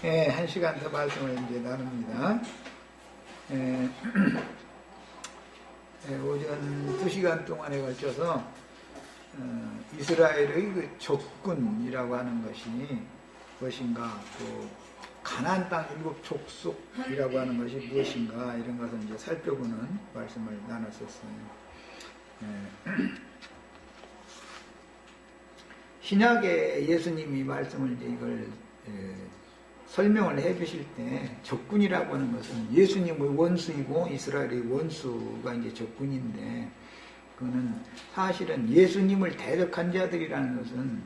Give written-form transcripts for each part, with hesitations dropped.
예, 한 시간 더 말씀을 이제 나눕니다. 예, 오전 2시간 동안에 걸쳐서 이스라엘의 그 적군이라고 하는 것이 무엇인가, 또 가나안 땅 7족속이라고 하는 것이 무엇인가, 이런 것을 이제 살펴보는 말씀을 나눴었어요. 신약에 예수님이 말씀을 이제 이걸 설명을 해 주실 때, 적군이라고 하는 것은 예수님의 원수이고 이스라엘의 원수가 이제 적군인데, 그거는 사실은 예수님을 대적한 자들이라는 것은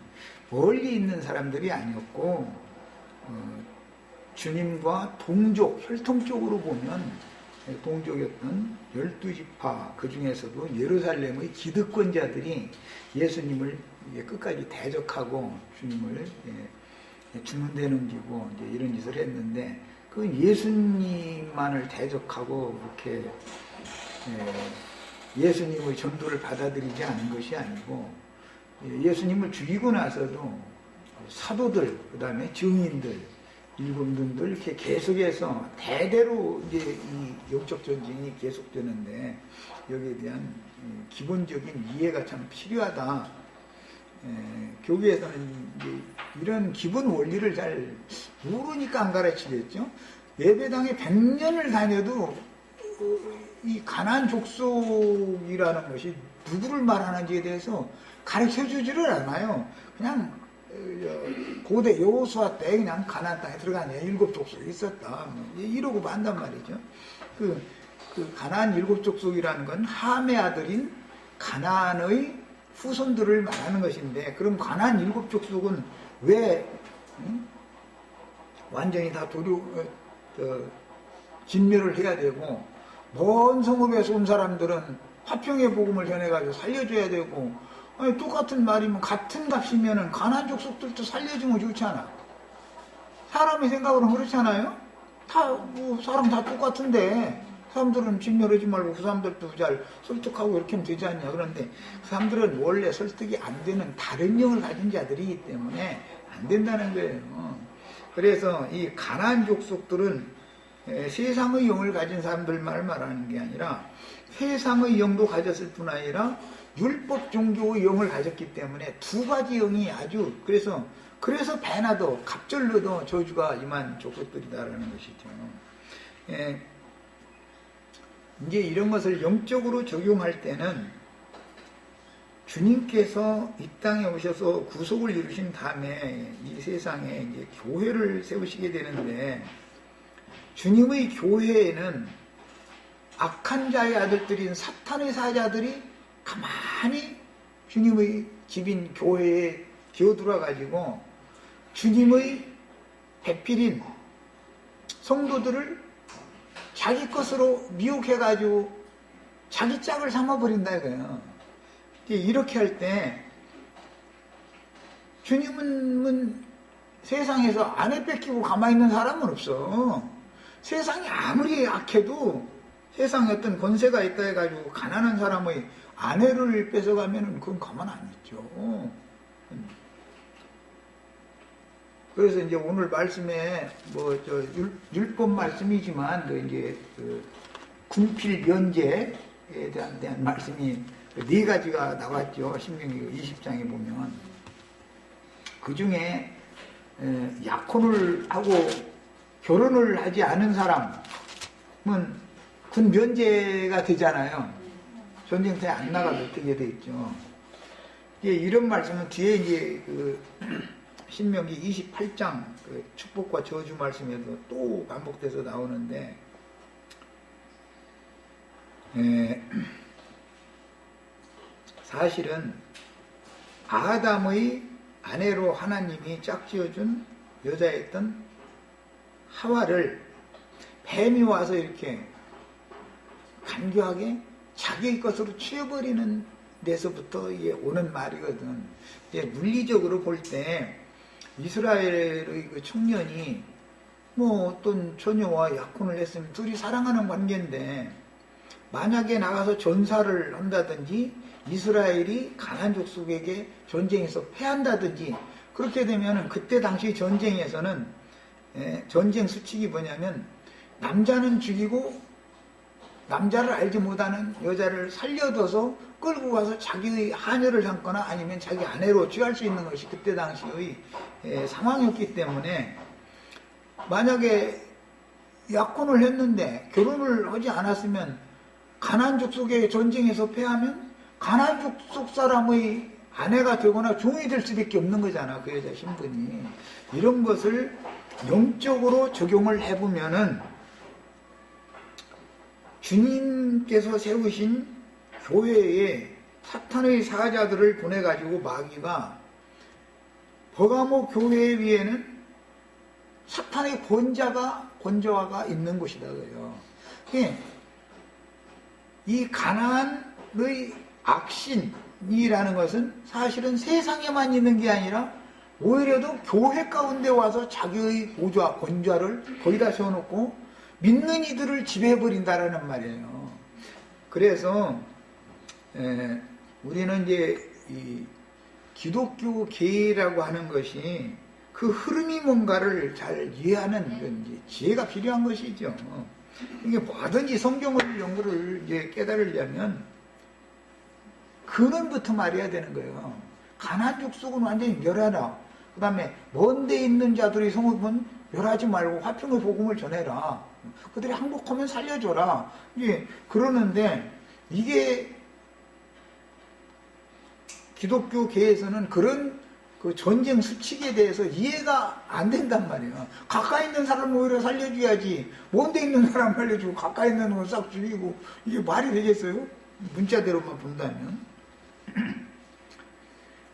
멀리 있는 사람들이 아니었고, 주님과 동족, 혈통적으로 보면 동족이었던 12지파, 그 중에서도 예루살렘의 기득권자들이 예수님을 끝까지 대적하고 주님을 죽는 데 넘기고 이제 이런 짓을 했는데, 그 예수님만을 대적하고 그렇게 예수님의 전도를 받아들이지 않은 것이 아니고, 예수님을 죽이고 나서도 사도들, 그 다음에 증인들, 일곱눈들 이렇게 계속해서 대대로 이제 이 영적 전쟁이 계속되는데, 여기에 대한 기본적인 이해가 참 필요하다. 교회에서는 이제 이런 기본 원리를 잘 모르니까 안 가르치겠죠. 예배당에 100년을 다녀도 이 가나안 족속이라는 것이 누구를 말하는지에 대해서 가르쳐 주지를 않아요. 그냥 고대 여호수아 때 그냥 가나안 땅에 들어간 7족속이 있었다, 이러고 만단 말이죠. 그 가나안 7족속이라는 건 함의 아들인 가나안의 후손들을 말하는 것인데, 그럼 가나안 7족속은 왜 완전히 다 진멸을 해야 되고, 먼 성읍에서 온 사람들은 화평의 복음을 전해가지고 살려줘야 되고, 아니, 똑같은 말이면, 같은 값이면은 가나안 족속들도 살려주면 좋잖아. 사람의 생각으로는 그렇잖아요. 사람 다 똑같은데, 사람들은 진멸하지 말고 그 사람들도 잘 설득하고 이렇게 하면 되지 않냐. 그런데 그 사람들은 원래 설득이 안 되는 다른 영을 가진 자들이기 때문에 안 된다는 거예요. 그래서 이 가나안 족속들은 세상의 영을 가진 사람들만 말하는 게 아니라 세상의 영도 가졌을 뿐 아니라 율법 종교의 영을 가졌기 때문에 두 가지 영이 아주, 그래서 배나도 갑절로도 저주가 임한 족속들이다라는 것이죠. 이제 이런 것을 영적으로 적용할 때는 주님께서 이 땅에 오셔서 구속을 이루신 다음에 이 세상에 이제 교회를 세우시게 되는데, 주님의 교회에는 악한 자의 아들들인 사탄의 사자들이 가만히 주님의 집인 교회에 기어들어 가지고 주님의 배필인 성도들을 자기 것으로 미혹해가지고 자기 짝을 삼아버린다 이거예요. 이렇게 할 때 주님은 세상에서 아내 뺏기고 가만히 있는 사람은 없어. 세상이 아무리 악해도 세상에 어떤 권세가 있다 해가지고 가난한 사람의 아내를 뺏어가면 그건 가만 안 있죠. 그래서 이제 오늘 말씀에 율법 말씀이지만 이제 군필 면제에 대한 말씀이 4가지가 나왔죠. 신명기 20장에 보면 그 중에 약혼을 하고 결혼을 하지 않은 사람은 군 면제가 되잖아요. 전쟁터에 안 나가도 되게 돼 있죠. 이런 말씀은 뒤에 이제 신명기 28장 축복과 저주 말씀에도 또 반복돼서 나오는데, 사실은 아담의 아내로 하나님이 짝지어준 여자였던 하와를 뱀이 와서 이렇게 간교하게 자기의 것으로 취해버리는 데서부터 이게 오는 말이거든. 이제 물리적으로 볼 때 이스라엘의 그 청년이 어떤 처녀와 약혼을 했으면 둘이 사랑하는 관계인데, 만약에 나가서 전사를 한다든지 이스라엘이 가나안 족속에게 전쟁에서 패한다든지 그렇게 되면 그때 당시 전쟁에서는 전쟁 수칙이 뭐냐면 남자는 죽이고 남자를 알지 못하는 여자를 살려둬서 끌고 가서 자기의 하녀를 삼거나 아니면 자기 아내로 취할 수 있는 것이 그때 당시의 상황이었기 때문에 만약에 약혼을 했는데 결혼을 하지 않았으면 가나안족 속의 전쟁에서 패하면 가나안족 속 사람의 아내가 되거나 종이 될 수밖에 없는 거잖아. 그 여자 신분이. 이런 것을 영적으로 적용을 해보면은 주님께서 세우신 교회에 사탄의 사자들을 보내가지고 마귀가 버가모 교회 위에는 사탄의 권좌가 있는 곳이다 그래요. 이 가나안의 악신이라는 것은 사실은 세상에만 있는 게 아니라 오히려도 교회 가운데 와서 자기의 권좌를 거기다 세워놓고 믿는 이들을 지배해버린다라는 말이에요. 그래서 우리는 이제 이 기독교 계라고 하는 것이 그 흐름이 뭔가를 잘 이해하는 이제 지혜가 필요한 것이죠. 이게 뭐든지 성경을 연구를 이제 깨달으려면 근원부터 말해야 되는 거예요. 가나안족 속은 완전히 멸하라. 그 다음에 먼데 있는 자들의 성읍은 멸하지 말고 화평의 복음을 전해라. 그들이 항복하면 살려줘라. 예, 그러는데 이게 기독교계에서는 그런 그 전쟁 수칙에 대해서 이해가 안 된단 말이에요. 가까이 있는 사람을 오히려 살려줘야지. 먼데 있는 사람 살려주고 가까이 있는 건 싹 죽이고 이게 말이 되겠어요? 문자대로만 본다면.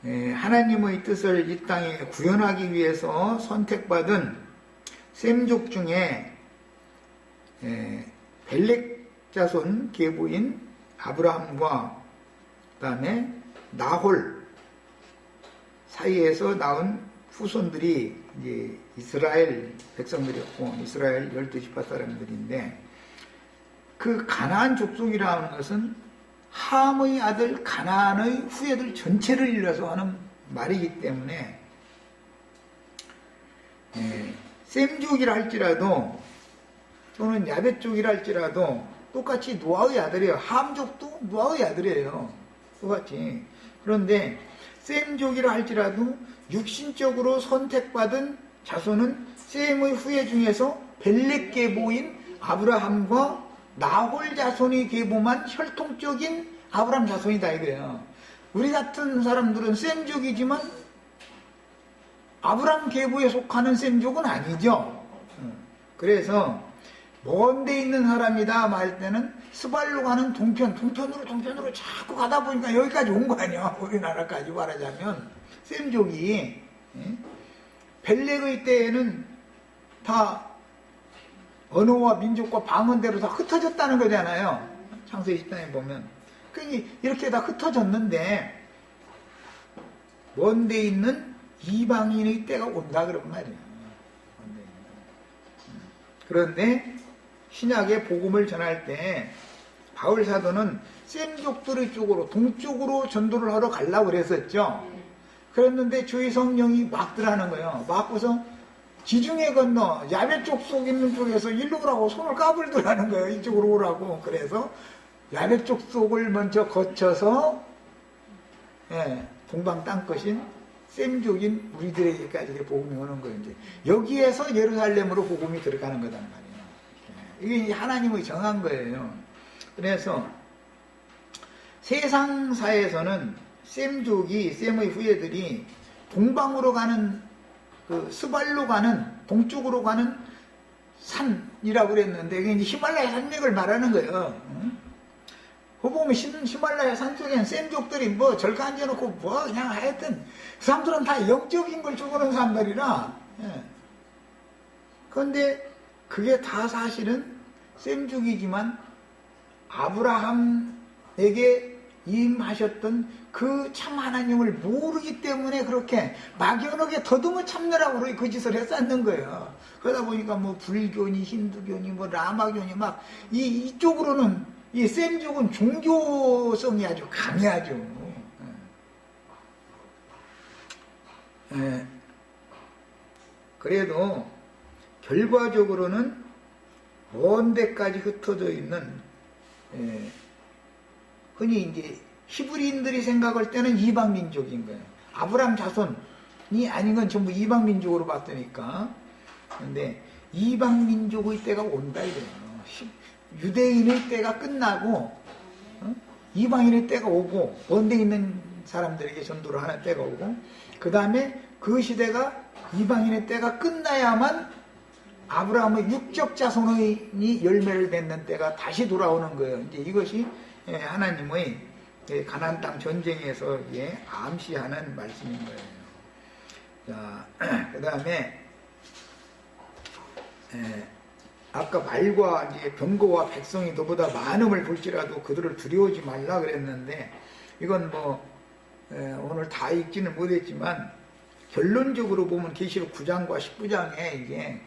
하나님의 뜻을 이 땅에 구현하기 위해서 선택받은 셈족 중에 벨렉 자손 계보인 아브라함과 그 다음에 나홀 사이에서 나온 후손들이 이제 이스라엘 백성들이었고 이스라엘 12지파 사람들인데 그 가나안 족속이라는 것은 함의 아들 가나안의 후예들 전체를 일러서 하는 말이기 때문에 셈족이라 할지라도 또는 야벳족이라 할지라도 똑같이 노아의 아들이에요. 함족도 노아의 아들이에요. 똑같이. 그런데 셈족이라 할지라도 육신적으로 선택받은 자손은 셈의 후예 중에서 벨렉 계보인 아브라함과 나홀 자손이 계보만 혈통적인 아브라함 자손이다 이거예요. 우리 같은 사람들은 셈족이지만 아브라함 계보에 속하는 셈족은 아니죠. 그래서 먼데 있는 사람이다 말 때는 스발로 가는 동편으로 자꾸 가다 보니까 여기까지 온 거 아니야. 우리나라까지 말하자면 셈족이 벨렉의 때에는 다 언어와 민족과 방언대로 다 흩어졌다는 거잖아요. 창세기 10장에 보면. 그러니 이렇게 다 흩어졌는데 먼데 있는 이방인의 때가 온다 그런 말이에요. 그런데 신약의 복음을 전할 때 바울 사도는 셈족들의 쪽으로 동쪽으로 전도를 하러 가려고 그랬었죠. 그랬는데 주의 성령이 막더라는 거예요. 막고서 지중해 건너 야벳 족속 있는 쪽에서 일로 오라고 손을 까불더라는 거예요. 이쪽으로 오라고. 그래서 야벳 족속을 먼저 거쳐서 동방 땅끝인 셈족인 우리들에게까지 복음이 오는 거예요. 이제 여기에서 예루살렘으로 복음이 들어가는 거단 말이에요. 이게 하나님의 정한 거예요. 그래서 세상사에서는 셈족이 셈의 후예들이 동방으로 가는 그 스발로 가는 동쪽으로 가는 산이라고 그랬는데 이게 이제 히말라야 산맥을 말하는 거예요. 그 보면 히말라야 산 속에는 셈족들이 뭐 절가 앉아놓고 뭐 그냥 하여튼 그 사람들은 다 영적인 걸 추구하는 사람들이라. 그런데 그게 다 사실은 셈족이지만 아브라함에게 임하셨던 그 참 하나님을 모르기 때문에 그렇게 막연하게 더듬어 참느라고 그 짓을 했었는 거예요. 그러다 보니까 뭐 불교니 힌두교니 뭐 라마교니 막 이쪽으로는 이 셈족은 종교성이 아주 강해하죠. 그래도 결과적으로는 먼 데까지 흩어져 있는, 흔히 이제 히브리인들이 생각할 때는 이방 민족인 거예요. 아브라함 자손이 아닌 건 전부 이방 민족으로 봤다니까. 근데 이방 민족의 때가 온다 이래요. 유대인의 때가 끝나고 이방인의 때가 오고, 먼 데 있는 사람들에게 전도를 하는 때가 오고, 그 다음에 그 시대가 이방인의 때가 끝나야만 아브라함의 육적 자손이 열매를 맺는 때가 다시 돌아오는 거예요. 이제 이것이 하나님의 가나안 땅 전쟁에서 암시하는 말씀인 거예요. 자, 그 다음에 아까 말과 이제 병거와 백성이 너보다 많음을 볼지라도 그들을 두려워하지 말라 그랬는데, 이건 뭐 오늘 다 읽지는 못했지만 결론적으로 보면 계시록 9장과 19장에 이게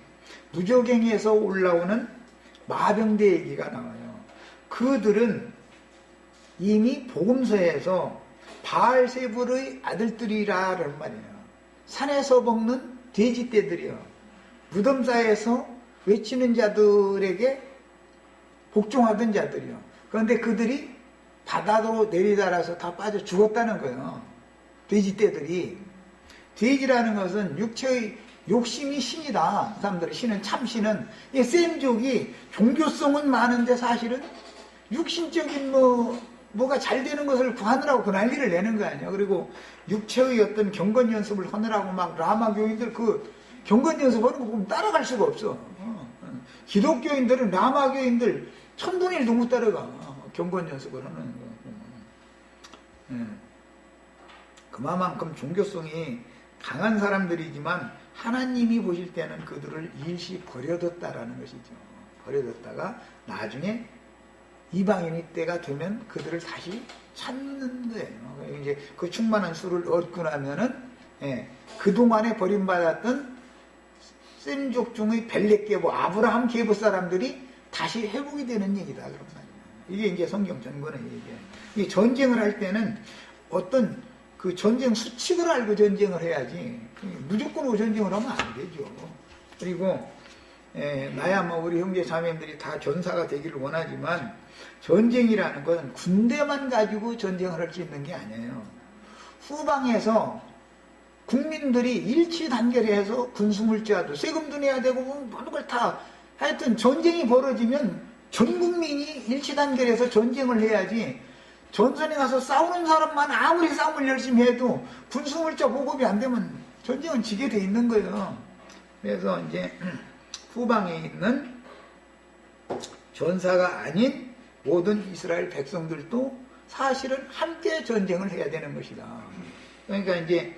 무저갱에서 올라오는 마병대 얘기가 나와요. 그들은 이미 복음서에서 바알세불의 아들들이라는 말이에요. 산에서 먹는 돼지떼들이요, 무덤사에서 외치는 자들에게 복종하던 자들이요. 그런데 그들이 바다로 내리달아서 다 빠져 죽었다는 거예요. 돼지떼들이. 돼지라는 것은 육체의 욕심이 신이다. 사람들이 신은 참신은, 셈족이 종교성은 많은데 사실은 육신적인 뭐가 잘 되는 것을 구하느라고 그 난리를 내는 거 아니에요. 그리고 육체의 어떤 경건 연습을 하느라고 막 라마 교인들 그 경건 연습하는 거 보면 따라갈 수가 없어. 기독교인들은 라마 교인들 천분의 1도 못 따라가. 경건 연습을 하는 거. 그만큼 종교성이 강한 사람들이지만 하나님이 보실 때는 그들을 일시 버려뒀다라는 것이죠. 버려뒀다가 나중에 이방인의 때가 되면 그들을 다시 찾는 거예요. 이제 그 충만한 수를 얻고 나면은 그동안에 버림받았던 셈족 중의 벨렉 계보, 아브라함 계보 사람들이 다시 회복이 되는 얘기다 그런 말이에요. 이게 이제 성경 전권의 얘기예요. 이 전쟁을 할 때는 어떤 그 전쟁 수칙을 알고 전쟁을 해야지 무조건 전쟁을 하면 안 되죠. 그리고 나야 뭐 우리 형제 자매들이 다 전사가 되기를 원하지만 전쟁이라는 건 군대만 가지고 전쟁을 할 수 있는 게 아니에요. 후방에서 국민들이 일치단결해서 군수물자도 세금도 내야 되고 모든 걸 다 하여튼 전쟁이 벌어지면 전 국민이 일치단결해서 전쟁을 해야지, 전선에 가서 싸우는 사람만 아무리 싸움을 열심히 해도 군수물자 보급이 안 되면 전쟁은 지게 돼 있는 거예요. 그래서 이제 후방에 있는 전사가 아닌 모든 이스라엘 백성들도 사실은 함께 전쟁을 해야 되는 것이다. 그러니까 이제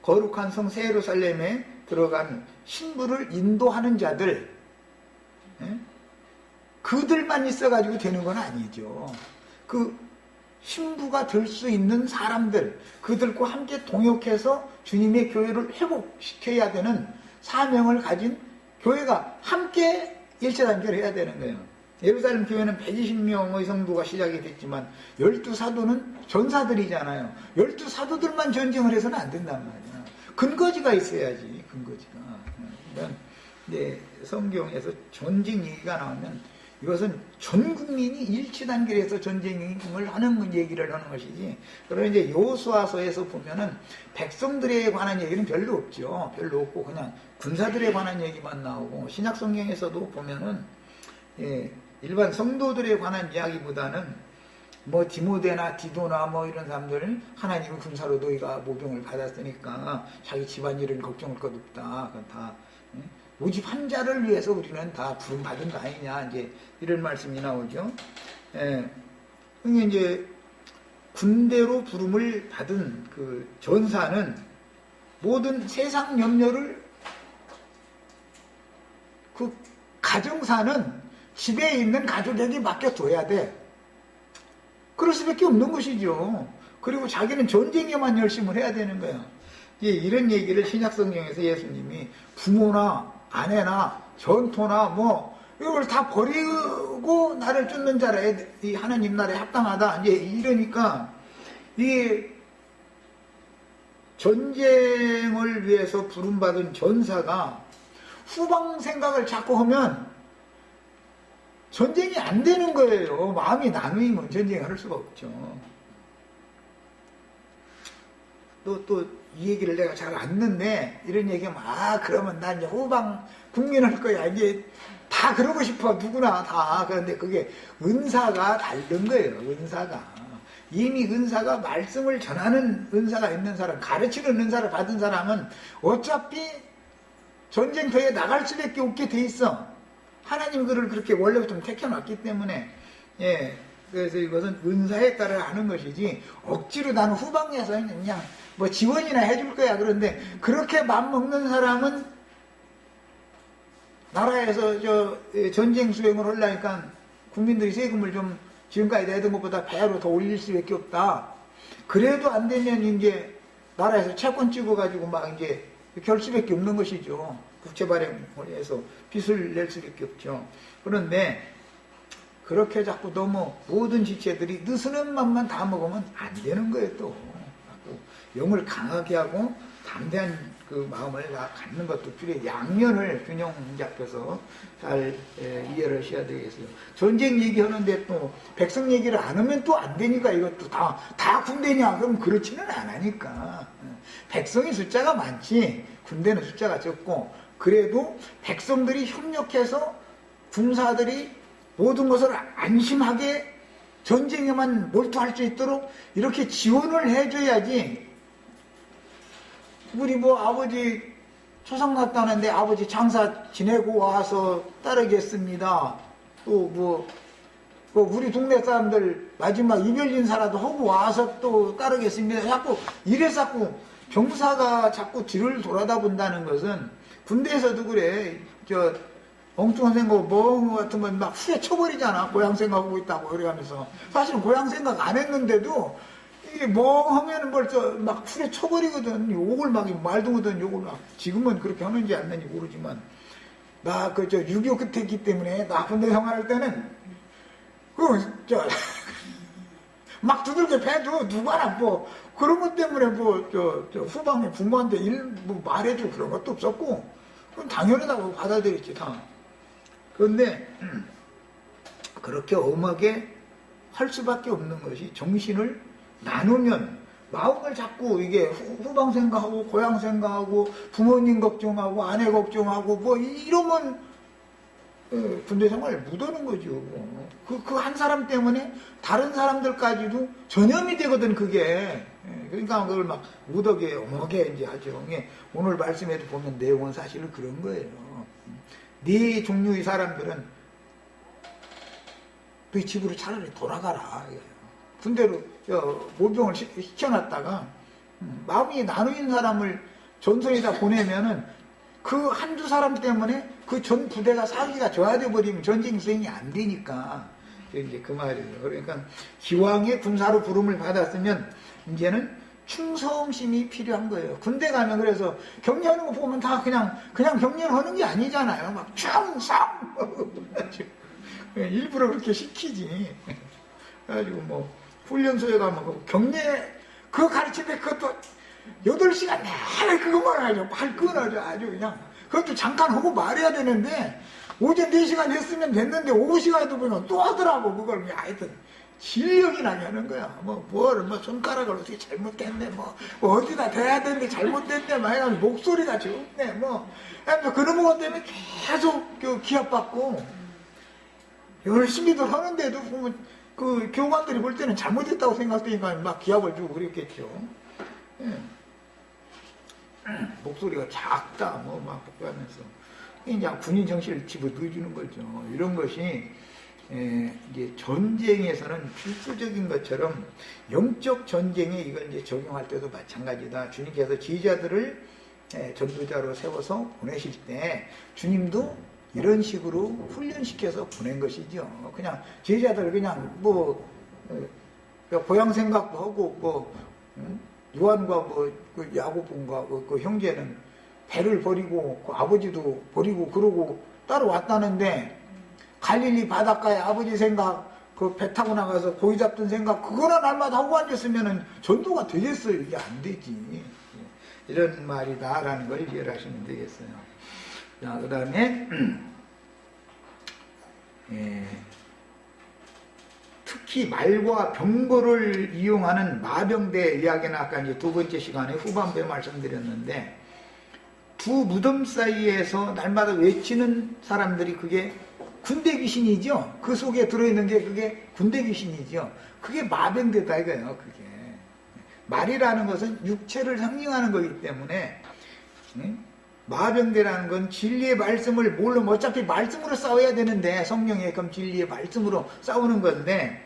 거룩한 성 새 예루살렘에 들어간 신부를 인도하는 자들, 그들만 있어가지고 되는 건 아니죠. 그 신부가 될 수 있는 사람들, 그들과 함께 동역해서 주님의 교회를 회복시켜야 되는 사명을 가진 교회가 함께 일체단결해야 되는 거예요. 예루살렘 교회는 120명의 성도가 시작이 됐지만 12사도는 전사들이잖아요. 12사도들만 전쟁을 해서는 안 된단 말이야. 근거지가 있어야지, 근거지가. 그러니까 이제 성경에서 전쟁 얘기가 나오면 이것은 전 국민이 일치단결해서 전쟁을 하는 얘기를 하는 것이지, 그러나 이제 여호수아서에서 보면은 백성들에 관한 얘기는 별로 없죠. 별로 없고 그냥 군사들에 관한 얘기만 나오고, 신약 성경에서도 보면은 일반 성도들에 관한 이야기보다는 뭐 디모데나 디도나 뭐 이런 사람들은 하나님의 군사로 너희가 모병을 받았으니까 자기 집안일은 걱정할 것 없다. 그건 다 오직 한 자를 위해서 우리는 다 부름 받은 거 아니냐, 이제 이런 말씀이 나오죠. 그러니까 이제 군대로 부름을 받은 그 전사는 모든 세상 염려를, 그 가정사는 집에 있는 가족에게 맡겨둬야 돼. 그럴 수밖에 없는 것이죠. 그리고 자기는 전쟁에만 열심을 해야 되는 거야. 이런 얘기를 신약성경에서 예수님이 부모나 아내나 전토나 뭐 이걸 다 버리고 나를 쫓는 자라, 이 하나님 나라에 합당하다, 이제 이러니까 이 전쟁을 위해서 부름받은 전사가 후방 생각을 자꾸 하면 전쟁이 안 되는 거예요. 마음이 나누이면 전쟁을 할 수가 없죠. 또 이 얘기를 내가 잘 안는데 이런 얘기하면 그러면 난 이제 후방 국민할 거야. 이제 다 그러고 싶어. 누구나 다. 그런데 그게 은사가 다른 거예요. 은사가. 이미 은사가 말씀을 전하는 은사가 있는 사람, 가르치는 은사를 받은 사람은 어차피 전쟁터에 나갈 수밖에 없게 돼 있어. 하나님 그를 그렇게 원래부터 택해놨기 때문에. 그래서 이것은 은사에 따라 하는 것이지 억지로 나는 후방에서 그냥 뭐 지원이나 해줄 거야. 그런데 그렇게 맘먹는 사람은 나라에서 전쟁 수행을 하려니까 국민들이 세금을 좀 지금까지 내던 것보다 배로 더 올릴 수밖에 없다. 그래도 안 되면 이제 나라에서 채권 찍어가지고 막 이제 결 수밖에 없는 것이죠. 국채 발행을 해서 빚을 낼 수밖에 없죠. 그런데 그렇게 자꾸 너무 모든 지체들이 느슨한 맘만 다 먹으면 안 되는 거예요. 또 영을 강하게 하고 담대한 그 마음을 갖는 것도 필요해요. 양면을 균형 잡혀서 잘 이해를 하셔야 되겠어요. 전쟁 얘기하는데 또 백성 얘기를 안 하면 또 안 되니까 이것도 다 군대냐? 그럼 그렇지는 않으니까. 백성이 숫자가 많지 군대는 숫자가 적고 그래도 백성들이 협력해서 군사들이 모든 것을 안심하게 전쟁에만 몰두할 수 있도록 이렇게 지원을 해줘야지. 우리 뭐 아버지 초상 났다는데 아버지 장사 지내고 와서 따르겠습니다. 또 우리 동네 사람들 마지막 이별 인사라도 하고 와서 또 따르겠습니다. 자꾸 이래서 병사가 자꾸 뒤를 돌아다 본다는 것은 군대에서도 그래. 엉뚱한 생각, 멍 같은 건 막 후에 쳐버리잖아. 고향 생각하고 있다고 그래가면서. 사실은 고향 생각 안 했는데도 이게 멍하면 벌써 막 후에 쳐버리거든. 욕을 막 말도 못하는 욕을 막. 지금은 그렇게 하는지 안 하는지 모르지만 나 6.25 끝에 있기 때문에 나 군대 생활할 때는 막 두들겨 패도 누가나 그런 것 때문에 후방에 부모한테 말해줄 그런 것도 없었고 그건 당연하다고 받아들였지 다. 그런데 그렇게 엄하게 할 수밖에 없는 것이 정신을 나누면 마음을 자꾸 이게 후방 생각하고 고향 생각하고 부모님 걱정하고 아내 걱정하고 이러면 군대 생활 못 하는 거죠. 그 한 사람 때문에 다른 사람들까지도 전염이 되거든 그게. 그러니까 그걸 막 못하게 엄하게 이제 하죠. 오늘 말씀에도 보면 내용은 사실은 그런 거예요. 네 종류의 사람들은 네 집으로 차라리 돌아가라. 군대로 모병을 시켜놨다가 마음이 나누인 사람을 전선에다 보내면은 그 한두 사람 때문에 그 전 부대가 사기가 저하돼 버리면 전쟁 수행이 안 되니까 이제 그 말이에요. 그러니까 기왕에 군사로 부름을 받았으면 이제는 충성심이 필요한 거예요. 군대 가면 그래서 격려하는 거 보면 다 그냥 격려를 하는 게 아니잖아요. 막 충성! 일부러 그렇게 시키지. 그래가지고 훈련소에 가면 격려, 그거 가르치는데 그것도 8시간 내내 그것만 하죠. 발끈하죠. 아주 그냥. 그것도 잠깐 하고 말해야 되는데, 오전 4시간 했으면 됐는데, 오후 시간에도 보면 또 하더라고. 그걸 하여튼. 실력이 나게 하는 거야. 손가락을 어떻게 잘못됐네, 어디다 대야 되는데 잘못됐네, 해가지고 목소리가 좋네, 그런 것 때문에 계속 기합받고, 열심히들 하는데도 보면, 그 교관들이 볼 때는 잘못했다고 생각되니까 막 기합을 주고 그랬겠죠. 목소리가 작다, 막 하면서. 이제 군인 정신을 집어넣어주는 거죠. 이런 것이, 이제 전쟁에서는 필수적인 것처럼 영적 전쟁에 이걸 이제 적용할 때도 마찬가지다. 주님께서 지휘자들을 전도자로 세워서 보내실 때 주님도 이런 식으로 훈련시켜서 보낸 것이죠. 그냥 제자들 그냥 고향 생각도 하고 요한과 그 야고보가 그 형제는 배를 버리고 그 아버지도 버리고 그러고 따라왔다는데 갈릴리 바닷가에 아버지 생각 그 배 타고 나가서 고기 잡던 생각 그거나 날마다 하고 앉았으면은 전도가 되겠어요. 이게 안 되지. 이런 말이다라는 걸 이해를 하시면 되겠어요. 자, 그 다음에 특히 말과 병거를 이용하는 마병대 이야기는 아까 이제 두 번째 시간에 후반부에 말씀드렸는데, 두 무덤 사이에서 날마다 외치는 사람들이 그게 군대 귀신이죠. 그 속에 들어있는 게 그게 군대 귀신이죠. 그게 마병대다 이거예요. 그게 말이라는 것은 육체를 상징하는 거기 때문에 마병대라는 건 진리의 말씀을 모르면 어차피 말씀으로 싸워야 되는데, 성령의 그럼 진리의 말씀으로 싸우는 건데,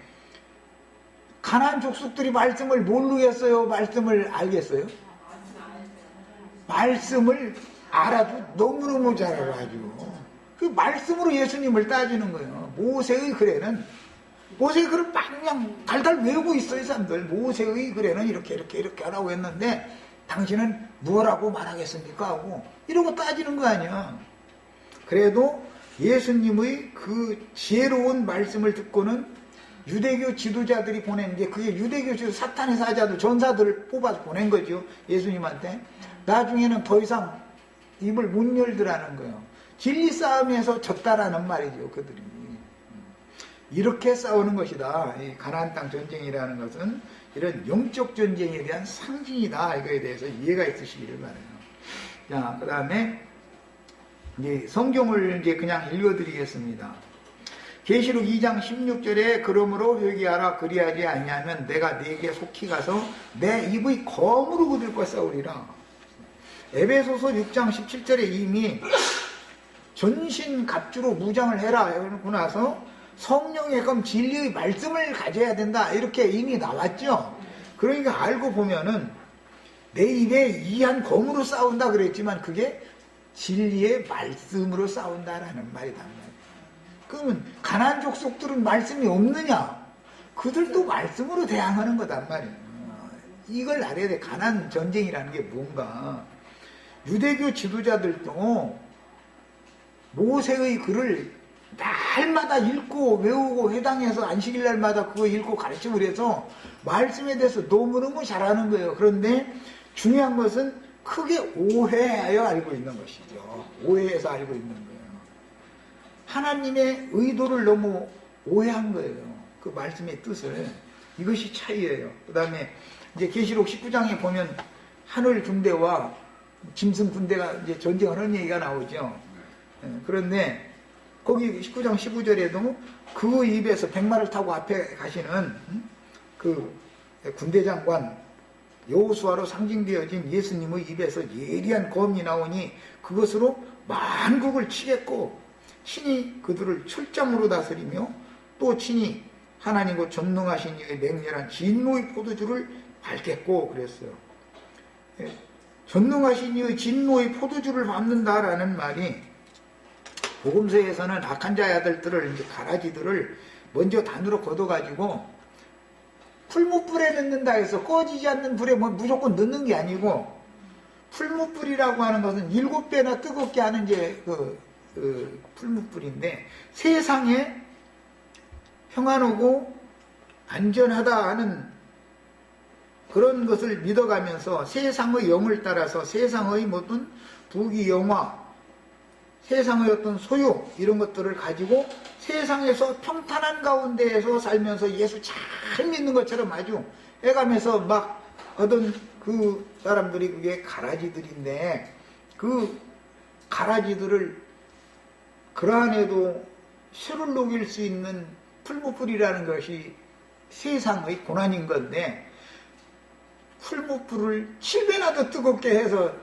가나안 족속들이 말씀을 모르겠어요? 말씀을 알겠어요? 말씀을 알아도 너무너무 잘 알아가지고 그 말씀으로 예수님을 따지는 거예요. 모세의 글에는, 모세의 글을 막 그냥 달달 외우고 있어요, 사람들. 모세의 글에는 이렇게 하라고 했는데 당신은 뭐라고 말하겠습니까? 하고 이러고 따지는 거 아니야. 그래도 예수님의 그 지혜로운 말씀을 듣고는 유대교 지도자들이 보낸 게, 그게 유대교 지도 사탄의 사자들, 전사들을 뽑아서 보낸 거죠, 예수님한테. 나중에는 더 이상 입을 못 열더라는 거예요. 진리 싸움에서 졌다라는 말이죠, 그들이. 이렇게 싸우는 것이다. 이 가나안 땅 전쟁이라는 것은 이런 영적 전쟁에 대한 상징이다. 이거에 대해서 이해가 있으시기를 바라요. 자, 그 다음에 이제 성경을 이제 그냥 읽어드리겠습니다. 계시록 2장 16절에 그러므로 회개하라, 그리하지 아니하면 내가 네게 속히 가서 내 입의 검으로 그들과 싸우리라. 에베소서 6장 17절에 이미 전신갑주로 무장을 해라 해놓고 나서 성령의 검 진리의 말씀을 가져야 된다 이렇게 이미 나왔죠. 그러니까 알고 보면은 내 입에 이한 검으로 싸운다 그랬지만 그게 진리의 말씀으로 싸운다라는 말이다. 그러면 가나안 족속들은 말씀이 없느냐? 그들도 말씀으로 대항하는 거단 말이에요. 이걸 알아야 돼. 가나안 전쟁이라는 게 뭔가. 유대교 지도자들도 모세의 글을 날마다 읽고 외우고 회당에서 안식일 날마다 그거 읽고 가르치고 그래서 말씀에 대해서 너무너무 잘하는 거예요. 그런데 중요한 것은 크게 오해하여 알고 있는 것이죠. 오해해서 알고 있는 거예요. 하나님의 의도를 너무 오해한 거예요. 그 말씀의 뜻을. 이것이 차이예요. 그 다음에 이제 계시록 19장에 보면 하늘 군대와 짐승 군대가 이제 전쟁하는 얘기가 나오죠. 그런데 거기 19장 15절에도 그 입에서 백마를 타고 앞에 가시는 그 군대 장관 여호수아로 상징되어진 예수님의 입에서 예리한 검이 나오니 그것으로 만국을 치겠고 친히 그들을 철장으로 다스리며 또 친히 하나님과 전능하신 이의 맹렬한 진노의 포도주를 밟겠고 그랬어요. 전능하신 이의 진노의 포도주를 밟는다라는 말이 복음서에서는 악한 자의 아들들을 이제 가라지들을 먼저 단으로 걷어가지고 풀무불에 넣는다 해서 꺼지지 않는 불에 뭐 무조건 넣는 게 아니고 풀무불이라고 하는 것은 7배나 뜨겁게 하는 이제 그 풀무불인데 세상에 평안하고 안전하다 하는 그런 것을 믿어가면서 세상의 영을 따라서 세상의 모든 부귀 영화 세상의 어떤 소유 이런 것들을 가지고 세상에서 평탄한 가운데에서 살면서 예수 잘 믿는 것처럼 아주 해가면서 막 하던 그 사람들이 그게 가라지들인데 그 가라지들을 그러한에도 술을 녹일 수 있는 풀무불이라는 것이 세상의 고난인 건데 풀무불을 7배나 더 뜨겁게 해서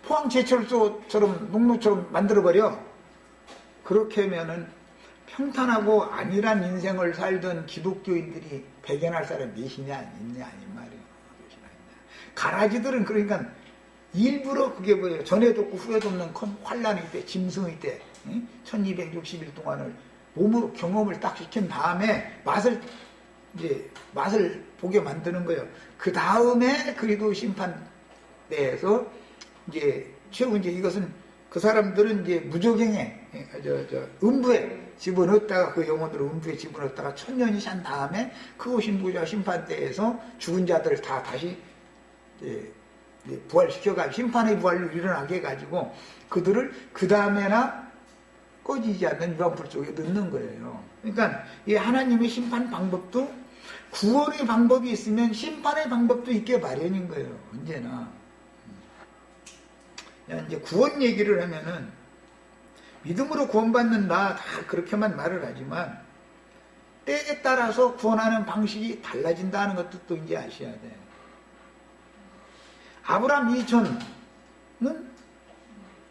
포항제철소처럼 농로처럼 만들어버려. 그렇게 하면은 평탄하고 안일한 인생을 살던 기독교인들이 배견할 사람 몇이냐 있냐 아닌 말이에요. 가라지들은 그러니까 일부러 그게 뭐예요. 전에도 없고 후에도 없는 환란의 때 짐승의 때 1260일 동안을 몸으로 경험을 딱 시킨 다음에 맛을 보게 만드는 거예요. 그 다음에 그리도 심판대에서 이제 최후 이제 이것은 그 사람들은 이제 무조갱에 음부에 집어넣었다가 그 영혼들을 음부에 집어넣었다가 1000년이 산 다음에 그 신부자 심판대에서 죽은 자들을 다 다시 부활시켜가지고 심판의 부활로 일어나게 해가지고 그들을 그 다음에나 꺼지지 않는 유황불 속에 넣는 거예요. 그러니까 이 하나님의 심판 방법도 구원의 방법이 있으면 심판의 방법도 있게 마련인 거예요. 언제나. 이제 구원 얘기를 하면은 믿음으로 구원받는다 다 그렇게만 말을 하지만 때에 따라서 구원하는 방식이 달라진다는 것도 또 이제 아셔야 돼요. 아브라함 이전은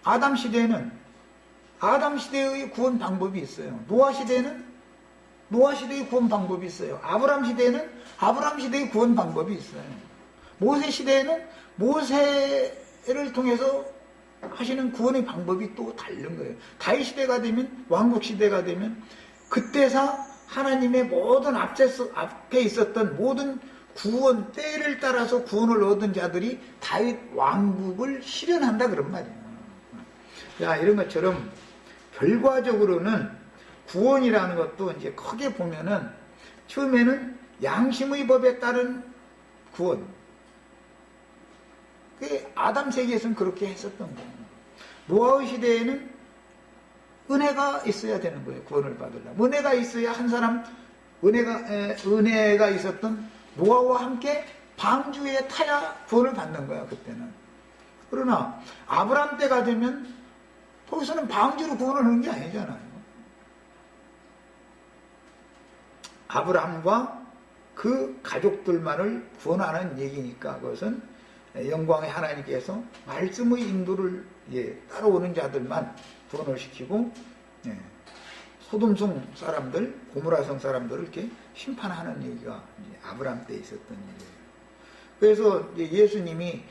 아담 시대에는 아담 시대의 구원 방법이 있어요. 노아 시대에는 노아 시대의 구원 방법이 있어요. 아브라함 시대에는 아브라함 시대의 구원 방법이 있어요. 모세 시대에는 모세를 통해서 하시는 구원의 방법이 또 다른 거예요. 다윗 시대가 되면 왕국 시대가 되면 그때사 하나님의 모든 앞에 있었던 모든 구원 때를 따라서 구원을 얻은 자들이 다윗 왕국을 실현한다 그런 말이에요. 자, 이런 것처럼 결과적으로는 구원이라는 것도 이제 크게 보면은 처음에는 양심의 법에 따른 구원. 그게 아담 세계에서는 그렇게 했었던 거예요. 노아의 시대에는 은혜가 있어야 되는 거예요. 구원을 받으려면. 은혜가 있어야 한 사람, 은혜가 있었던 노아와 함께 방주에 타야 구원을 받는 거야, 그때는. 그러나 아브라함 때가 되면 거기서는 방주로 구원을 하는 게 아니잖아요. 아브라함과 그 가족들만을 구원하는 얘기니까 그것은 영광의 하나님께서 말씀의 인도를 따라오는 자들만 구원을 시키고 소돔성 사람들, 고모라성 사람들을 이렇게 심판하는 얘기가 아브라함 때 있었던 일이에요. 그래서 예수님이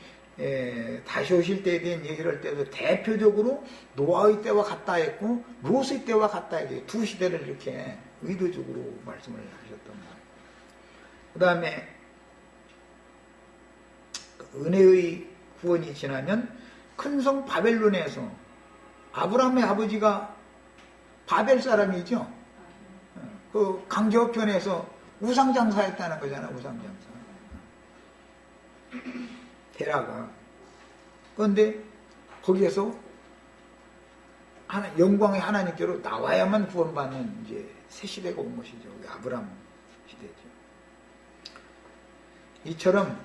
다시 오실 때에 대한 얘기를 할 때도 대표적으로 노아의 때와 같다 했고 롯의 때와 같다 했고 두 시대를 이렇게 의도적으로 말씀을 하셨던 거예요. 그 다음에 은혜의 구원이 지나면 큰 성 바벨론에서 아브라함의 아버지가 바벨 사람이죠. 그 강제호편에서 우상장사했다는 거잖아. 우상장사. 테라가. 그런데 거기에서 영광의 하나님께로 나와야만 구원받는 이제 새 시대가 온 것이죠. 아브라함 시대죠. 이처럼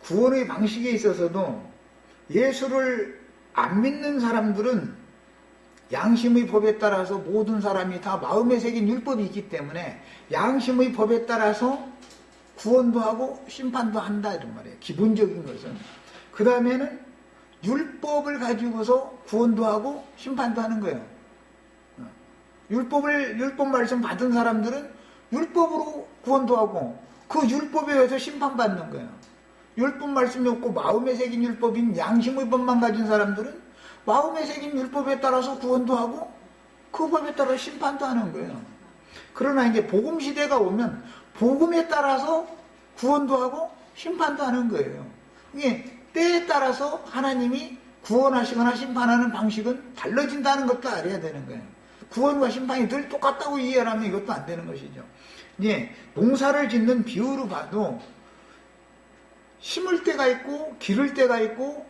구원의 방식에 있어서도 예수를 안 믿는 사람들은 양심의 법에 따라서 모든 사람이 다 마음에 새긴 율법이 있기 때문에 양심의 법에 따라서 구원도 하고 심판도 한다 이런 말이에요. 기본적인 것은. 그 다음에는 율법을 가지고서 구원도 하고 심판도 하는 거예요. 율법 말씀 받은 사람들은 율법으로 구원도 하고 그 율법에 의해서 심판받는 거예요. 율법 말씀이 없고 마음에 새긴 율법인 양심의 법만 가진 사람들은 마음에 새긴 율법에 따라서 구원도 하고 그 법에 따라 심판도 하는 거예요. 그러나 이제 복음 시대가 오면 복음에 따라서 구원도 하고 심판도 하는 거예요. 이게 때에 따라서 하나님이 구원하시거나 심판하는 방식은 달라진다는 것도 알아야 되는 거예요. 구원과 심판이 늘 똑같다고 이해하면 이것도 안 되는 것이죠. 이제 농사를 짓는 비유로 봐도 심을 때가 있고 기를 때가 있고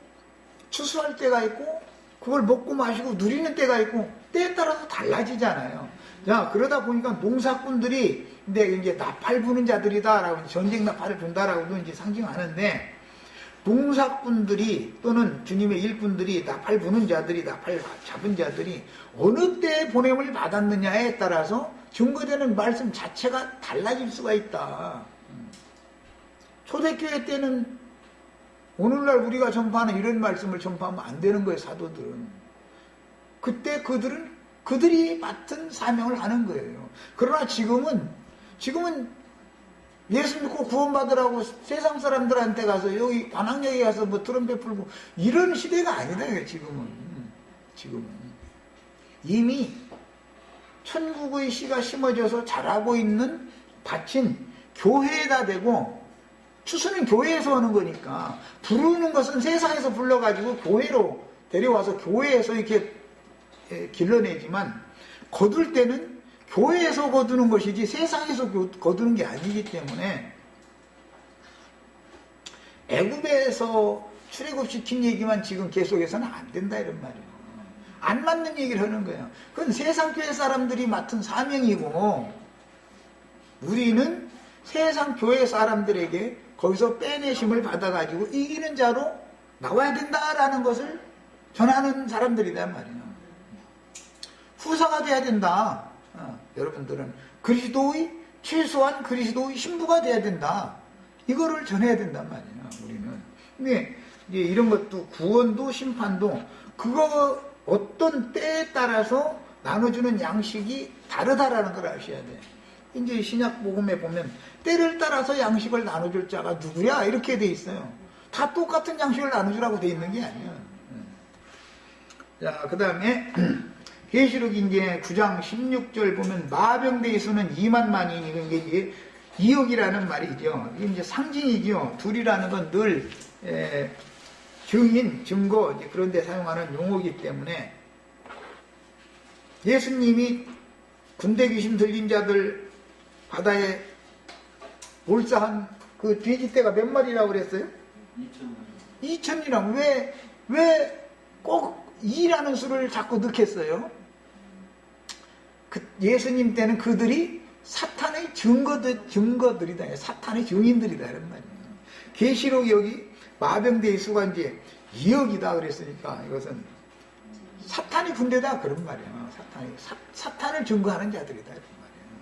추수할 때가 있고 그걸 먹고 마시고 누리는 때가 있고 때에 따라서 달라지잖아요. 자, 그러다 보니까 농사꾼들이 이제 나팔 부는 자들이다라고 전쟁 나팔을 분다라고도 이제 상징하는데 농사꾼들이 또는 주님의 일꾼들이 나팔 부는 자들이 나팔 잡은 자들이 어느 때에 보냄을 받았느냐에 따라서 증거되는 말씀 자체가 달라질 수가 있다. 초대교회 때는 오늘날 우리가 전파하는 이런 말씀을 전파하면 안 되는 거예요. 사도들은. 그때 그들이 맡은 사명을 하는 거예요. 그러나 지금은 예수 믿고 구원받으라고 세상 사람들한테 가서 여기 관악역에 가서 뭐 트럼펫 불고 이런 시대가 아니다. 지금은 이미 천국의 씨가 심어져서 자라고 있는 밭인 교회에다 대고 추수는 교회에서 하는 거니까 부르는 것은 세상에서 불러가지고 교회로 데려와서 교회에서 이렇게 길러내지만 거둘 때는 교회에서 거두는 것이지 세상에서 거두는 게 아니기 때문에 애굽에서 출애굽시킨 얘기만 지금 계속해서는 안 된다 이런 말이에요. 안 맞는 얘기를 하는 거예요. 그건 세상교회 사람들이 맡은 사명이고 우리는 세상교회 사람들에게 거기서 빼내심을 받아가지고 이기는 자로 나와야 된다라는 것을 전하는 사람들이란 말이에요. 후사가 돼야 된다. 여러분들은 그리스도의 최소한 그리스도의 신부가 돼야 된다. 이거를 전해야 된단 말이에요. 우리는. 근데 이제 이런 것도 구원도 심판도 그거 어떤 때에 따라서 나눠주는 양식이 다르다라는 걸 아셔야 돼. 이제 신약 복음에 보면 때를 따라서 양식을 나눠줄 자가 누구야 이렇게 돼 있어요. 다 똑같은 양식을 나눠주라고 돼 있는 게 아니야. 자, 그 다음에 계시록 이제 9장 16절 보면 마병대의 수는 2만만이니 이게 2억이라는 말이죠. 이게 이제 상징이죠. 둘이라는 건 늘 증인, 증거 그런 데 사용하는 용어이기 때문에 예수님이 군대 귀신 들린 자들 바다에 몰사한 그 돼지떼가 몇 마리라고 그랬어요? 2천이라고. 왜 꼭 2라는 수를 자꾸 넣겠어요? 예수님 때는 그들이 사탄의 증거들이다. 사탄의 증인들이다. 이런 말이에요. 계시록 여기 마병대의 수가 이제 2억이다 그랬으니까 이것은 사탄의 군대다. 그런 말이에요. 사탄을 증거하는 자들이다. 이런 말이에요.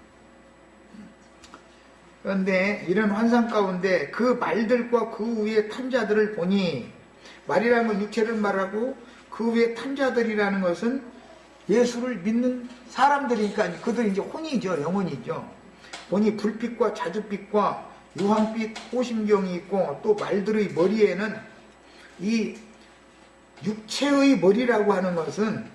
그런데 이런 환상 가운데 그 말들과 그 위에 탄 자들을 보니 말이라는 건 육체를 말하고 그 위에 탄 자들이라는 것은 예수를 믿는 사람들이니까 그들이 이제 혼이죠. 영혼이죠. 보니 불빛과 자줏빛과 유황빛 호심경이 있고 또 말들의 머리에는 이 육체의 머리라고 하는 것은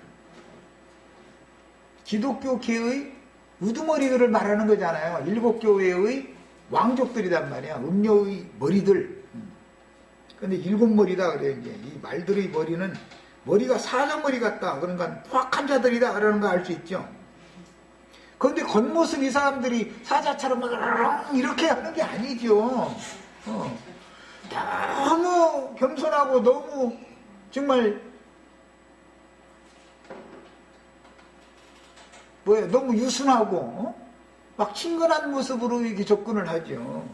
기독교계의 우두머리들을 말하는 거잖아요. 일곱 교회의 왕족들이란 말이야. 음료의 머리들. 근데 일곱 머리다 그래요. 이제 이 말들의 머리는 머리가 사자머리 같다. 그러니까 포악한 자들이다. 그러는 거 알 수 있죠. 그런데 겉모습 이 사람들이 사자처럼 막 이렇게 하는 게 아니죠. 너무 겸손하고 너무 정말 너무 유순하고 막 친근한 모습으로 이렇게 접근을 하죠.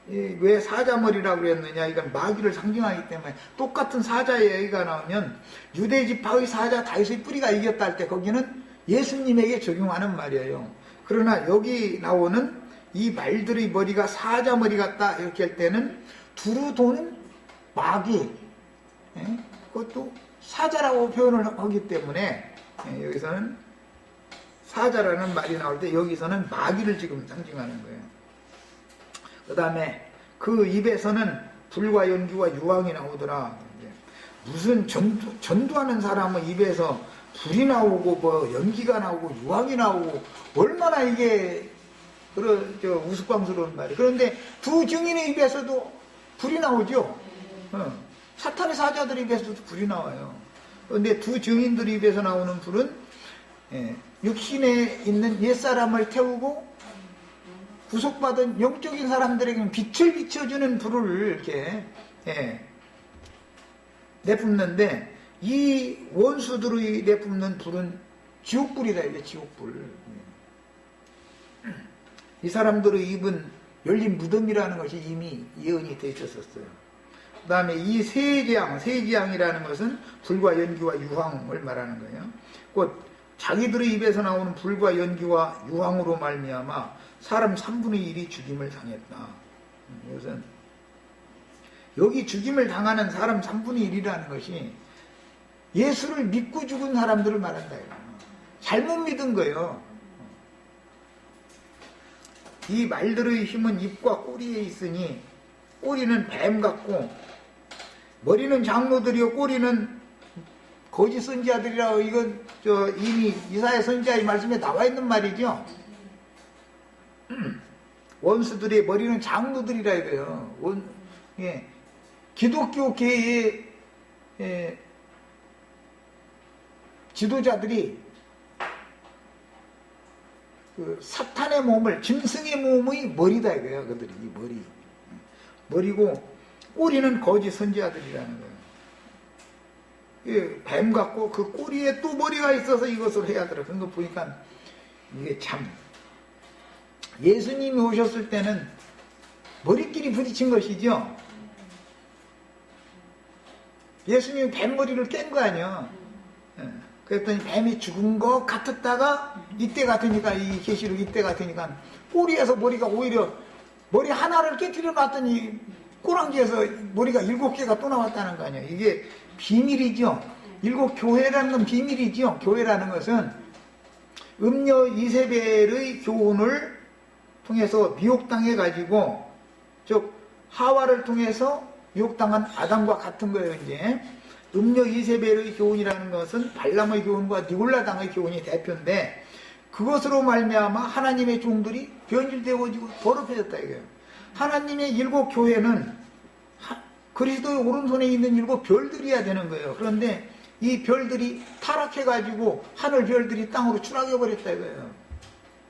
왜 사자머리라고 그랬느냐? 이건 마귀를 상징하기 때문에 똑같은 사자의 얘기가 나오면 유대지파의 사자 다윗의 뿌리가 이겼다 할 때 거기는 예수님에게 적용하는 말이에요. 그러나 여기 나오는 이 말들의 머리가 사자머리 같다 이렇게 할 때는 두루 도는 마귀, 그것도 사자라고 표현을 하기 때문에 여기서는 사자라는 말이 나올 때 여기서는 마귀를 지금 상징하는 거예요. 그 다음에 그 입에서는 불과 연기와 유황이 나오더라. 무슨 전도하는 사람은 입에서 불이 나오고 뭐 연기가 나오고 유황이 나오고 얼마나 이게 우스꽝스러운 말이에요. 그런데 두 증인의 입에서도 불이 나오죠. 사탄의 사자들 입에서도 불이 나와요. 그런데 두 증인들 입에서 나오는 불은 육신에 있는 옛사람을 태우고 구속받은 영적인 사람들에게는 빛을 비춰주는 불을 이렇게 내뿜는데 이 원수들의 내뿜는 불은 지옥불이다. 이게 지옥불. 이 사람들의 입은 열린 무덤이라는 것이 이미 예언이 되어 있었어요. 그 다음에 이 세지향이라는 것은 불과 연기와 유황을 말하는 거예요. 곧 자기들의 입에서 나오는 불과 연기와 유황으로 말미암아 사람 3분의 1이 죽임을 당했다. 이것은 여기 죽임을 당하는 사람 3분의 1이라는 것이 예수를 믿고 죽은 사람들을 말한다. 잘못 믿은 거예요. 이 말들의 힘은 입과 꼬리에 있으니 꼬리는 뱀 같고 머리는 장로들이요 꼬리는 거짓 선지자들이라고 이건 이미 이사야 선지자의 말씀에 나와 있는 말이죠. 원수들의 머리는 장로들이라 이거예요. 기독교계의 지도자들이 그 사탄의 몸을 짐승의 몸의 머리다 이거예요. 그들이 이 머리고 꼬리는 거짓 선지자들이라는 거예요. 뱀 같고 그 꼬리에 또 머리가 있어서 이것을 해야 하더라. 그런 거 보니까 이게 참, 예수님이 오셨을 때는 머리끼리 부딪힌 것이죠. 예수님이 뱀머리를 깬 거 아니야. 그랬더니 뱀이 죽은 것 같았다가 이때 같으니까, 이 계시록 이때 같으니까 꼬리에서 머리가 오히려 머리 하나를 깨뜨려 놨더니 꼬랑지에서 머리가 7개가 또 나왔다는 거 아니야. 이게 비밀이죠. 일곱 교회라는 건 비밀이죠. 교회라는 것은 음녀 이세벨의 교훈을 통해서 미혹당해 가지고, 즉 하와를 통해서 미혹당한 아담과 같은 거예요. 이제 음녀 이세벨의 교훈이라는 것은 발람의 교훈과 니골라당의 교훈이 대표인데, 그것으로 말미암아 하나님의 종들이 변질되어지고 더럽혀졌다 이거예요. 하나님의 일곱 교회는 그리스도의 오른손에 있는 일곱 별들이야 되는 거예요. 그런데 이 별들이 타락해가지고 하늘 별들이 땅으로 추락해버렸다 이거예요.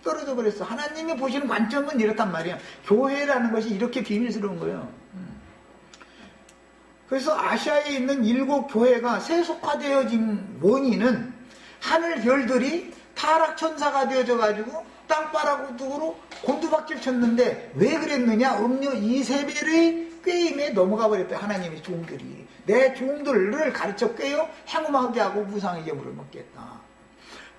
떨어져 버렸어. 하나님이 보시는 관점은 이렇단 말이야. 교회라는 것이 이렇게 비밀스러운 거예요. 그래서 아시아에 있는 일곱 교회가 세속화되어진 원인은 하늘 별들이 타락천사가 되어져가지고 땅바닥으로 곤두박질 쳤는데, 왜 그랬느냐? 음료 이세벨의 꾀임에 넘어가 버렸다. 하나님의 종들이 내 종들을 가르쳐 꾀어 행음하게 하고 무상의 제물을 먹겠다.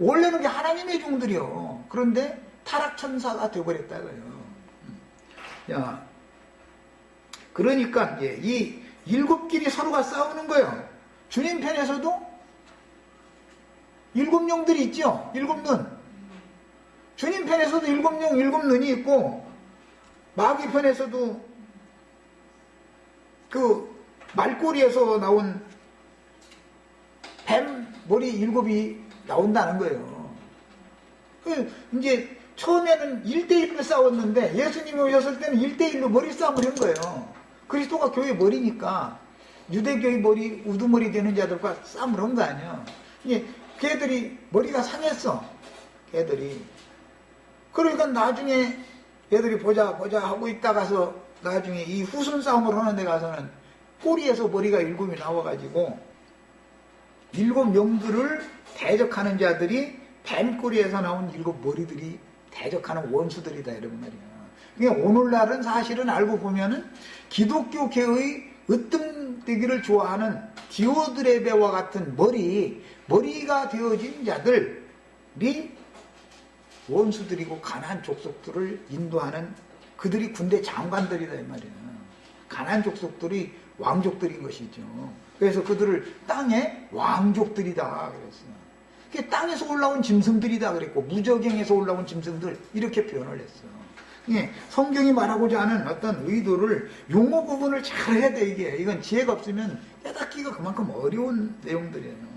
원래는 게 하나님의 종들이요. 그런데 타락천사가 되어버렸다 그래요. 야, 그러니까 이 일곱 길이 서로가 싸우는 거예요. 주님 편에서도 일곱 영들이 있죠. 일곱 눈. 주님 편에서도 일곱 영, 일곱 눈이 있고, 마귀 편에서도 그 말꼬리에서 나온 뱀 머리 일곱이 나온다는 거예요. 이제 처음에는 1대1로 싸웠는데, 예수님이 오셨을 때는 1대1로 머리 싸움을 한 거예요. 그리스도가 교회 머리니까 유대교의 머리, 우두머리 되는 자들과 싸움을 한 거 아니야. 걔들이 머리가 상했어. 걔들이. 그러니까 나중에 얘들이 보자 하고 있다가서 나중에 이 후순 싸움을 하는 데 가서는 꼬리에서 머리가 7이 나와가지고 7 영들을 대적하는 자들이 뱀꼬리에서 나온 7 머리들이 대적하는 원수들이다 이런 말이야. 그러니까 오늘날은 사실은 알고 보면은 기독교계의 으뜸되기를 좋아하는 디오드레베와 같은 머리가 되어진 자들이 원수들이고 가나안 족속들을 인도하는, 그들이 군대 장관들이다 이 말이에요. 가나안 족속들이 왕족들인 것이죠. 그래서 그들을 땅의 왕족들이다 그랬어요. 그게 땅에서 올라온 짐승들이다 그랬고, 무저갱에서 올라온 짐승들 이렇게 표현을 했어요. 성경이 말하고자 하는 어떤 의도를, 용어 구분을 잘 해야 돼. 이건 지혜가 없으면 깨닫기가 그만큼 어려운 내용들이에요.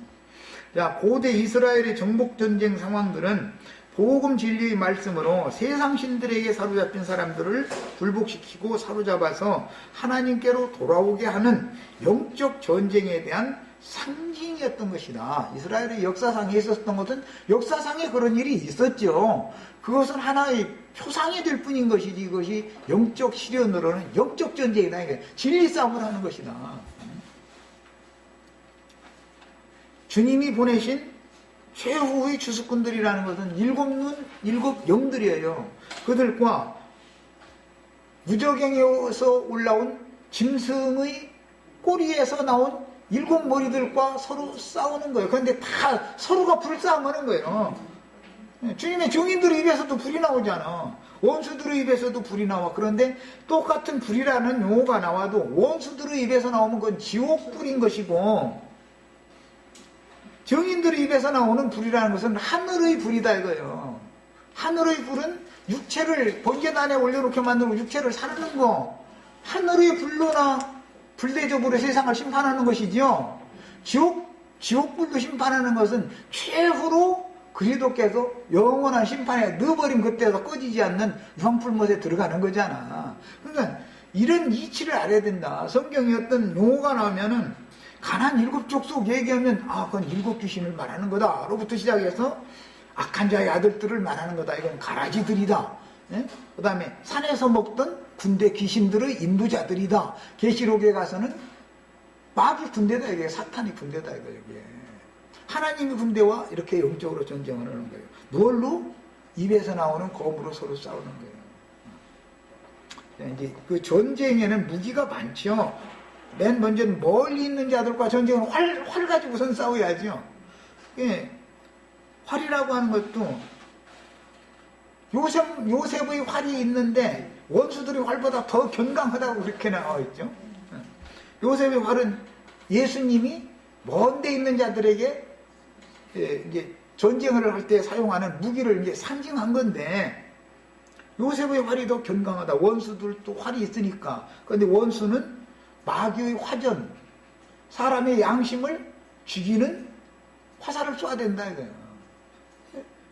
자, 고대 이스라엘의 정복전쟁 상황들은 복음 진리의 말씀으로 세상 신들에게 사로잡힌 사람들을 굴복시키고 사로잡아서 하나님께로 돌아오게 하는 영적 전쟁에 대한 상징이었던 것이다. 이스라엘의 역사상에 있었던 것은 역사상에 그런 일이 있었죠. 그것은 하나의 표상이 될 뿐인 것이지, 이것이 영적 실현으로는 영적 전쟁이다. 진리 싸움을 하는 것이다. 주님이 보내신 최후의 주수꾼들이라는 것은 7눈, 7 영들이에요. 그들과 무저갱에서 올라온 짐승의 꼬리에서 나온 7 머리들과 서로 싸우는 거예요. 그런데 다 서로가 불싸움하는 거예요. 주님의 증인들의 입에서도 불이 나오잖아. 원수들의 입에서도 불이 나와. 그런데 똑같은 불이라는 용어가 나와도 원수들의 입에서 나오면 그건 지옥불인 것이고, 증인들의 입에서 나오는 불이라는 것은 하늘의 불이다 이거예요. 하늘의 불은 육체를 번개단에 올려놓게 만들고 육체를 사르는 거, 하늘의 불로나 불대접으로 세상을 심판하는 것이죠. 지옥불도 심판하는 것은 최후로 그리스도께서 영원한 심판에 넣어버린 그때서 꺼지지 않는 유황불못에 들어가는 거잖아. 그러니까 이런 이치를 알아야 된다. 성경에 어떤 용어가 나오면은 가나안 7 족속 얘기하면 그건 7 귀신을 말하는 거다 로부터 시작해서 악한 자의 아들들을 말하는 거다. 이건 가라지들이다. 그 다음에 산에서 먹던 군대 귀신들의 인도자들이다. 계시록에 가서는 마귀 군대다 이게. 사탄이 군대다 이거 이게. 하나님의 군대와 이렇게 영적으로 전쟁을 하는 거예요. 뭘로? 입에서 나오는 검으로 서로 싸우는 거예요. 이제 그 전쟁에는 무기가 많죠. 맨 먼저는 멀리 있는 자들과 전쟁은 활 가지고선 싸워야죠. 예. 활이라고 하는 것도 요셉의 활이 있는데 원수들의 활보다 더 견강하다고 그렇게 나와 있죠. 요셉의 활은 예수님이 먼데 있는 자들에게 이제 전쟁을 할 때 사용하는 무기를 이제 상징한 건데, 요셉의 활이 더 견강하다. 원수들도 활이 있으니까. 그런데 원수는 마귀의 화전, 사람의 양심을 죽이는 화살을 쏴야 된다 이거예요.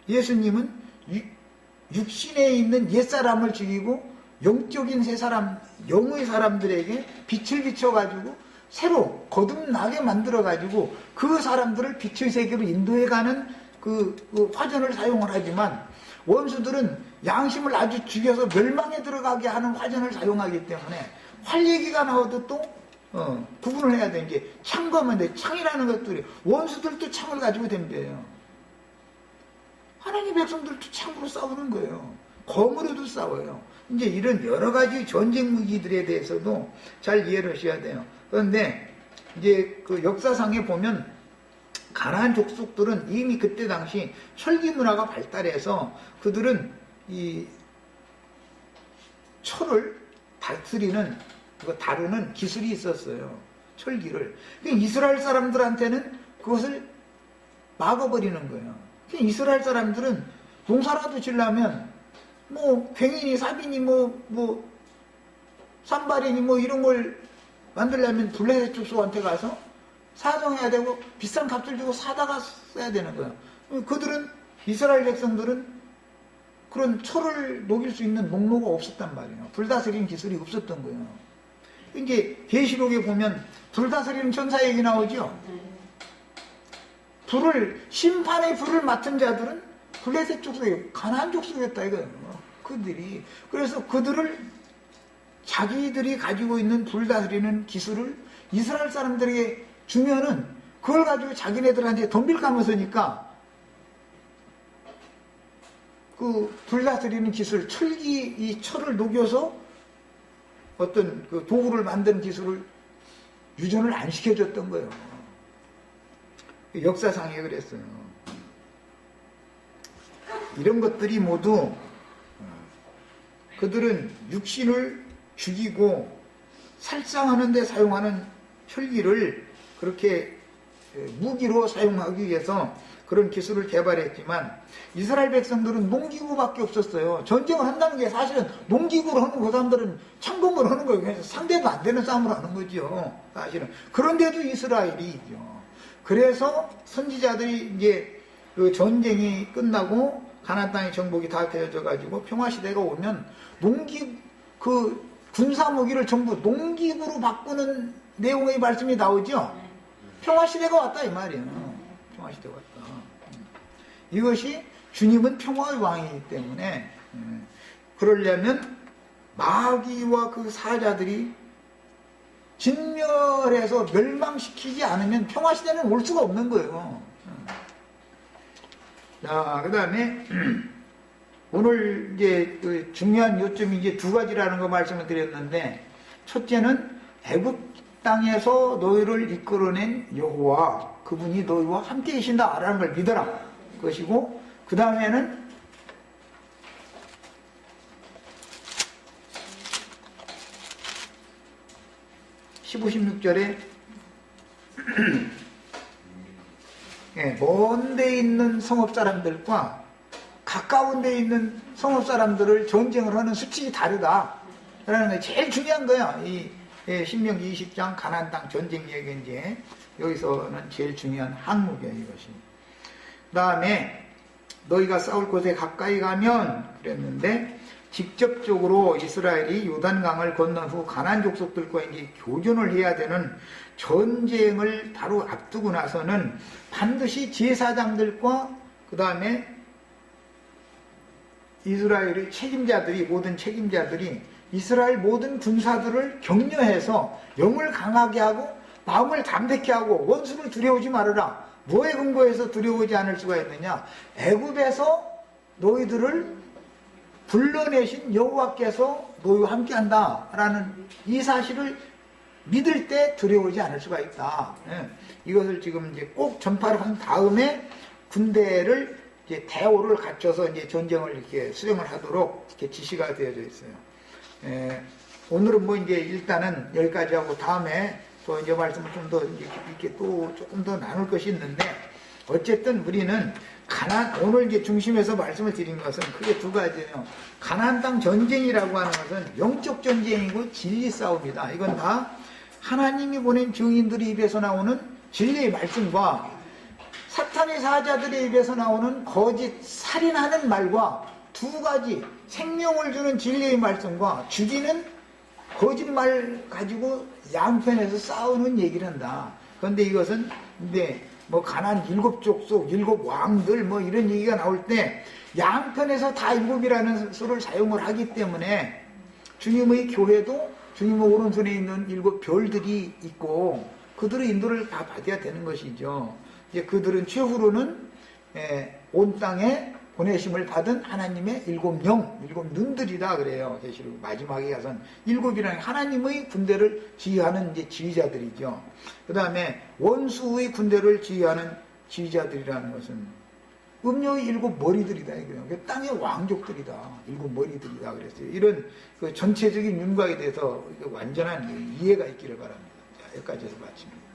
예수님은 육신에 있는 옛사람을 죽이고 영적인 새 사람, 영의 사람들에게 빛을 비춰가지고 새로 거듭나게 만들어가지고 그 사람들을 빛의 세계로 인도해가는 그 화전을 사용을 하지만, 원수들은 양심을 아주 죽여서 멸망에 들어가게 하는 화전을 사용하기 때문에 활 얘기가 나와도 또 구분을 해야 되는 게, 창과 하면 창이라는 것들이 원수들도 창을 가지고 덤벼요. 하나님 백성들도 창으로 싸우는 거예요. 검으로도 싸워요. 이제 이런 여러 가지 전쟁 무기들에 대해서도 잘 이해를 하셔야 돼요. 그런데 이제 그 역사상에 보면 가나안 족속들은 이미 그때 당시 철기 문화가 발달해서 그들은 이 철을 다루는 기술이 있었어요. 철기를. 이스라엘 사람들한테는 그것을 막아버리는 거예요. 이스라엘 사람들은 농사라도 지려면 뭐 괭이니 사비니 뭐 산발이니 뭐 이런 걸 만들려면 블레셋 족속한테 가서 사정해야 되고 비싼 값을 주고 사다가 써야 되는 거예요. 그들은, 이스라엘 백성들은 그런 철을 녹일 수 있는 농로가 없었단 말이에요. 불다스리는 기술이 없었던 거예요. 이제 계시록에 보면 불다스리는 천사 얘기 나오죠. 심판의 불을 맡은 자들은 블레셋 족속이에요. 가나안 족속이었다 이거예요. 그들이. 그래서 그들을 자기들이 가지고 있는 불다스리는 기술을 이스라엘 사람들에게 주면은 그걸 가지고 자기네들한테 덤빌 까면서니까 그 불다스리는 기술, 이 철을 녹여서 어떤 그 도구를 만드는 기술을 유전을 안 시켜줬던 거예요. 역사상에 그랬어요. 이런 것들이 모두 그들은 육신을 죽이고 살상하는 데 사용하는 철기를 그렇게 무기로 사용하기 위해서 그런 기술을 개발했지만, 이스라엘 백성들은 농기구밖에 없었어요. 전쟁을 한다는 게 사실은 농기구로 하는 그 사람들은 창검으로 하는 거예요. 그래서 상대도 안 되는 싸움을 하는 거죠. 사실은. 그런데도 이스라엘이 이죠. 그래서 선지자들이 이제 그 전쟁이 끝나고 가나안 땅의 정복이 다 되어져 가지고 평화 시대가 오면 군사 무기를 전부 농기구로 바꾸는 내용의 말씀이 나오죠. 평화 시대가 왔다 이 말이에요. 평화 시대가 왔다. 이것이 주님은 평화의 왕이기 때문에, 그러려면 마귀와 그 사자들이 진멸해서 멸망시키지 않으면 평화 시대는 올 수가 없는 거예요. 자, 그 다음에 오늘 이제 그 중요한 요점이 이제 두 가지라는 거 말씀을 드렸는데, 첫째는 애굽 땅에서 너희를 이끌어낸 여호와, 그분이 너희와 함께 계신다라는 걸 믿어라 것이고, 그 다음에는 15, 16절에 먼 데 있는 성읍 사람들과 가까운 데 있는 성읍 사람들을 전쟁을 하는 수칙이 다르다 라는 게 제일 중요한 거야. 이 신명기 20장 가나안 땅 전쟁 얘기, 이제 여기서는 제일 중요한 항목이야 이것이. 그 다음에 너희가 싸울 곳에 가까이 가면 그랬는데, 직접적으로 이스라엘이 요단강을 건넌 후 가나안 족속들과 이제 교전을 해야 되는 전쟁을 바로 앞두고 나서는 반드시 제사장들과 그 다음에 이스라엘의 책임자들이, 모든 책임자들이 이스라엘 모든 군사들을 격려해서 영을 강하게 하고 마음을 담백히 하고 원수를 두려워하지 말아라. 뭐에 근거해서 두려워하지 않을 수가 있느냐? 애굽에서 너희들을 불러내신 여호와께서 너희와 함께한다라는 이 사실을 믿을 때 두려워하지 않을 수가 있다. 이것을 지금 이제 꼭 전파를 한 다음에 군대를 이제 대오를 갖춰서 이제 전쟁을 이렇게 수행을 하도록 이렇게 지시가 되어져 있어요. 오늘은 뭐 이제 일단은 여기까지 하고 다음에 또 이제 말씀을 좀 더 이렇게 또 조금 더 나눌 것이 있는데, 어쨌든 우리는 오늘 이제 중심에서 말씀을 드린 것은 크게 두 가지예요. 가나안 땅 전쟁이라고 하는 것은 영적 전쟁이고 진리 싸움이다. 이건 다 하나님이 보낸 증인들의 입에서 나오는 진리의 말씀과 사탄의 사자들의 입에서 나오는 거짓 살인하는 말과 두 가지 생명을 주는 진리의 말씀과 죽이는 거짓말 가지고 양편에서 싸우는 얘기를 한다. 그런데 이것은 이제 뭐 가나안 7족속, 7왕들 뭐 이런 얘기가 나올 때 양편에서 다 7이라는 수를 사용을 하기 때문에 주님의 교회도 주님의 오른손에 있는 7별들이 있고 그들의 인도를 다 받아야 되는 것이죠. 이제 그들은 최후로는 온 땅에 보내심을 받은 하나님의 7영, 7눈들이다 그래요. 계시록 마지막에 가서는 7이라는 하나님의 군대를 지휘하는 이제 지휘자들이죠. 그 다음에 원수의 군대를 지휘하는 지휘자들이라는 것은 음녀의 7머리들이다 이거예요. 땅의 왕족들이다. 7머리들이다 그랬어요. 이런 그 전체적인 윤곽에 대해서 완전한 이해가 있기를 바랍니다. 자, 여기까지 해서 마칩니다.